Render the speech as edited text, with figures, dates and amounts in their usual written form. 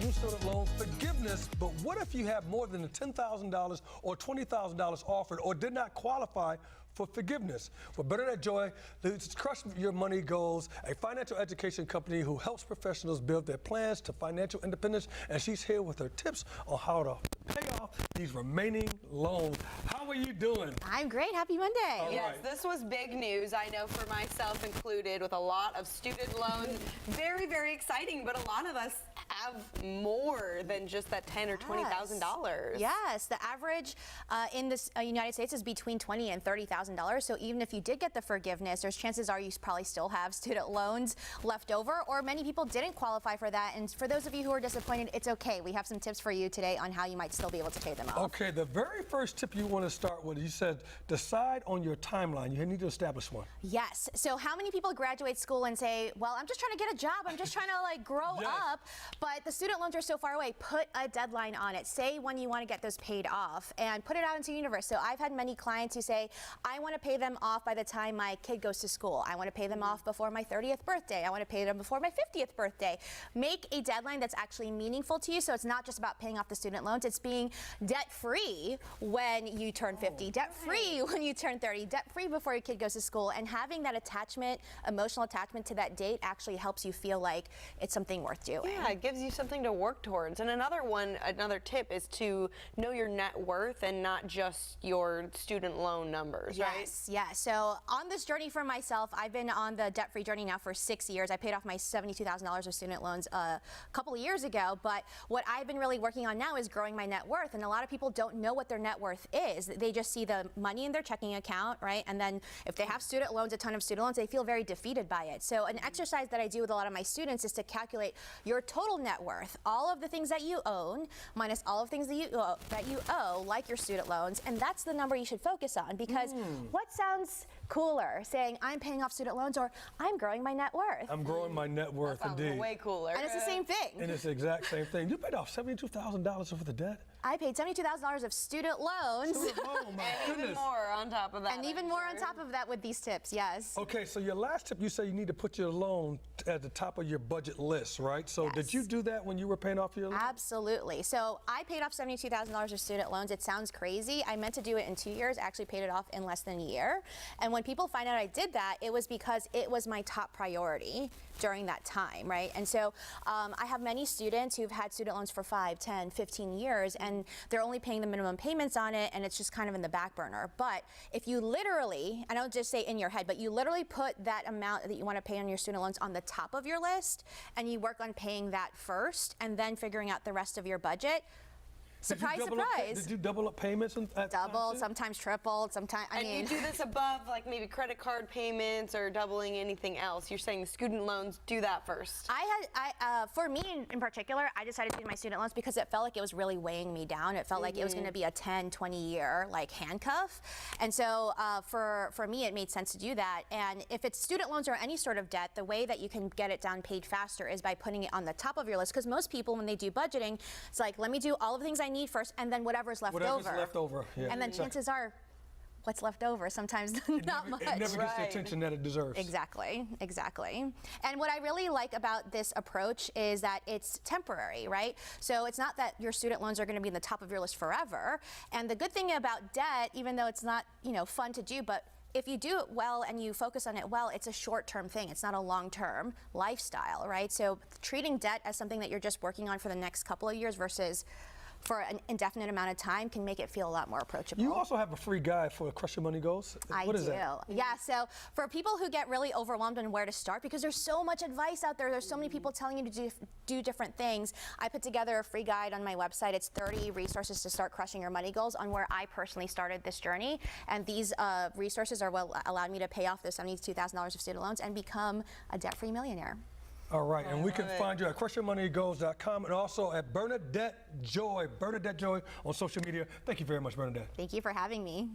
new student loan forgiveness, but what if you have more than $10,000 or $20,000 offered or did not qualify for forgiveness? Well, Bernadette Joy leads Crush Your Money Goals, a financial education company who helps professionals build their plans to financial independence, and she's here with her tips on how to pay off these remaining loans. How are you doing? I'm great. Happy Monday. All Yes, right. this was big news, I know, for myself included, with a lot of student loans. Very, very exciting, but a lot of us have more than just that $10,000 or $20,000. Yes, the average in the United States is between $20,000 and $30,000. So even if you did get the forgiveness, there's chances are you probably still have student loans left over, or many people didn't qualify for that. And for those of you who are disappointed, it's okay. We have some tips for you today on how you might still be able to pay them off. Okay, the very first tip you want to start with, you said decide on your timeline. You need to establish one. Yes. So how many people graduate school and say, well, I'm just trying to get a job. I'm just trying to like grow up. But the student loans are so far away. Put a deadline on it. Say when you want to get those paid off and put it out into the universe. So I've had many clients who say, I want to pay them off by the time my kid goes to school. I want to pay them off before my 30th birthday. I want to pay them before my 50th birthday. Make a deadline that's actually meaningful to you. So it's not just about paying off the student loans. It's being debt-free when you turn 50, debt-free when you turn 30, debt-free before your kid goes to school. And having that attachment, emotional attachment to that date actually helps you feel like it's something worth doing. Yeah, it gives you something to work towards. And another tip is to know your net worth and not just your student loan numbers, right? Yes, yes. So on this journey for myself, I've been on the debt-free journey now for 6 years. I paid off my $72,000 of student loans a couple of years ago, but what I've been really working on now is growing my net worth. And a lot of people don't know what their net worth is. They just see the money in their checking account, right? And then if they have student loans, a ton of student loans, they feel very defeated by it. So an exercise that I do with a lot of my students is to calculate your total net worth, all of the things that you own minus all of the things that you owe, like your student loans, and that's the number you should focus on, because what sounds cooler, saying I'm paying off student loans or I'm growing my net worth? I'm growing my net worth, That sounds indeed. way cooler. And it's the same thing. And it's the exact same thing. You paid off $72,000 worth of debt? I paid $72,000 of student loans. Oh my And even goodness. more on top of that. And even more on top of that with these tips, yes. Okay, so your last tip, you say you need to put your loan at the top of your budget list, right? So did you do that when you were paying off your loan? Absolutely. So I paid off $72,000 of student loans. It sounds crazy. I meant to do it in 2 years. I actually paid it off in less than a year. And when people find out I did that, it was because it was my top priority during that time, right? And so I have many students who've had student loans for 5, 10, 15 years, and they're only paying the minimum payments on it, and it's just kind of in the back burner. But if you literally, I don't just say in your head, but you literally put that amount that you want to pay on your student loans on the top of your list, and you work on paying that first, and then figuring out the rest of your budget. Surprise, surprise. Did you double up payments? Double, sometimes tripled, sometimes, I mean. And you do this above, like maybe credit card payments or doubling anything else. You're saying the student loans, do that first. For me in particular, I decided to do my student loans because it felt like it was really weighing me down. It felt like it was going to be a 10, 20 year like handcuff. And so for me, it made sense to do that. And if it's student loans or any sort of debt, the way that you can get it down paid faster is by putting it on the top of your list. Because most people, when they do budgeting, it's like, let me do all of the things I need first, and then whatever's left over. Yeah. And then chances are, what's left over sometimes not much. It never gets the attention that it deserves. Exactly, exactly. And what I really like about this approach is that it's temporary, right? So it's not that your student loans are going to be in the top of your list forever. And the good thing about debt, even though it's not, fun to do, but if you do it well and you focus on it well, it's a short-term thing. It's not a long-term lifestyle, right? So treating debt as something that you're just working on for the next couple of years versus for an indefinite amount of time can make it feel a lot more approachable. You also have a free guide for Crush Your Money Goals. What is that? Yeah, so for people who get really overwhelmed on where to start, because there's so much advice out there, there's so many people telling you to do different things, I put together a free guide on my website. It's 30 resources to start crushing your money goals on where I personally started this journey. And these resources are what allowed me to pay off those $72,000 of student loans and become a debt-free millionaire. All right, and we can find you at crushyourmoneygoals.com and also at Bernadette Joy on social media. Thank you very much, Bernadette. Thank you for having me.